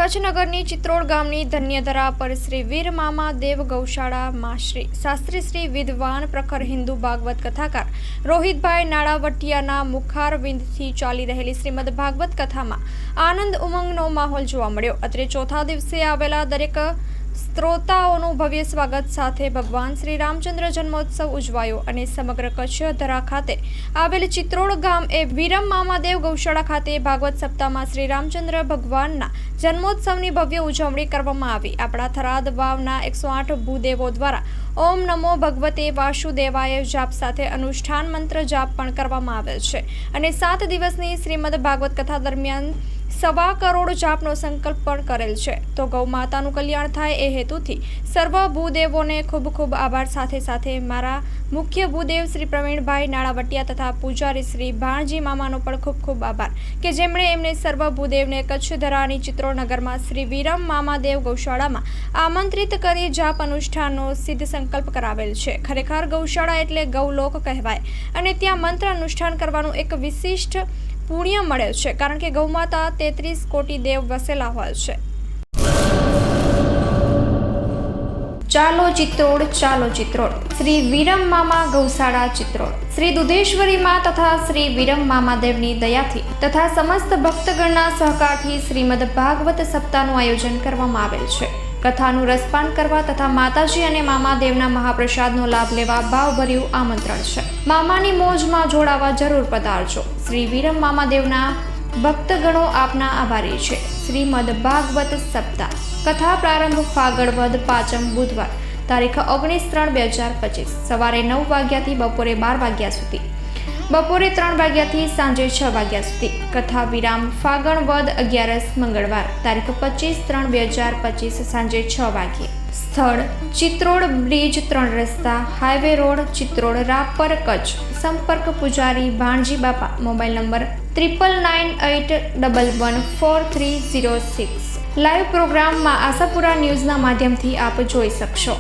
કચ્છનગરની ચિત્રોડ ગામની ધન્યધરા પર શ્રી વીર મામા દેવ ગૌશાળામાં શ્રી શાસ્ત્રી શ્રી વિદ્વાન પ્રખર હિન્દુ ભાગવત કથાકાર રોહિતભાઈ નાળાવટિયાના મુખારવિંદથી ચાલી રહેલી શ્રીમદ ભાગવત કથામાં આનંદ ઉમંગનો માહોલ જોવા મળ્યો. અત્રે ચોથા દિવસે આવેલા દરેક શ્રોતાઓનું ભવ્ય સ્વાગત સાથે ભગવાન શ્રી રામચંદ્ર જન્મોત્સવ ઉજવાયો અને સમગ્ર કચ્છ ધરા ખાતે આવેલ ચિત્રોડ ગામ એ વીરમ મામાદેવ ગૌશાળા ખાતે ભાગવત સપ્તાહમાં શ્રી રામચંદ્ર ભગવાનના જન્મોત્સવની ભવ્ય ઉજવણી કરવામાં આવી. આપણા થરાદ વાવના 108 ભૂદેવો દ્વારા ઓમ નમો ભગવતે વાસુદેવાય જાપ સાથે અનુષ્ઠાન મંત્ર જાપ પણ કરવામાં આવેલ છે અને 7 દિવસની શ્રીમદ ભાગવત કથા દરમિયાન 1.25 કરોડ જાપનો સંકલ્પ પણ કરેલ છે. તો ગૌ માતાનું કલ્યાણ થાય એ હેતુથી સર્વ ભૂદેવોને ખૂબ ખૂબ આભાર. સાથે મારા મુખ્ય ભૂદેવ શ્રી પ્રવીણભાઈ નાળાવટિયા તથા પૂજારી શ્રી ભાણજી મામાનો પણ ખૂબ ખૂબ આભાર કે જેમણે એમને સર્વ ભૂદેવને કચ્છ ધરાની ચિત્રોનગરમાં શ્રી વીરમ મામાદેવ ગૌશાળામાં આમંત્રિત કરી જાપ અનુષ્ઠાનનો સિદ્ધ સંકલ્પ કરાવેલ છે. ખરેખર ગૌશાળા એટલે ગૌલોક કહેવાય અને ત્યાં મંત્ર અનુષ્ઠાન કરવાનું એક વિશિષ્ટ પુણ્ય મળે છે કારણ કે ગૌમાતા 33 કોટી દેવ વસેલા હોય છે. ચાલો ચિત્રોડ શ્રી વીરમ મામા ગૌશાળા ચિત્રોડ શ્રી દુધેશ્વરી માં તથા શ્રી વીરમ મામાદેવની દયાથી તથા સમસ્ત ભક્તગણના સહકારથી શ્રીમદ ભાગવત સપ્તાહનું આયોજન કરવામાં આવેલ છે. કથાનું રસપાન કરવા તથા માતાજી અને મામાદેવના મહાપ્રસાદનો લાભ લેવા ભાવભર્યું આમંત્રણ છે. મામાની મોજમાં જોડાવા જરૂર પધારજો. શ્રી વીરમ મામાદેવના ભક્તગણો આપના આભારી છે. શ્રીમદ ભાગવત સપ્તાહ કથા પ્રારંભ ફાગણ વદ 5 બુધવાર તારીખ 19/3/2025 સવારે 9 વાગ્યાથી બપોરે 12 વાગ્યા સુધી, બપોરે 3 વાગ્યાથી સાંજે 6 વાગ્યા સુધી. કથા વિરામ ફાગણ વદ 11 મંગળવાર તારીખ 25/3/2025 સાંજે 6 વાગ્યે. સ્થળ ચિત્રોડ બ્રિજ 3 રસ્તા હાઈવે રોડ ચિત્રોડ રાપર કચ્છ. સંપર્ક પૂજારી ભાણજી બાપા. Mobile number 9998114306. લાઈવ પ્રોગ્રામમાં આશાપુરા ન્યૂઝના માધ્યમથી આપ જોઈ શકશો.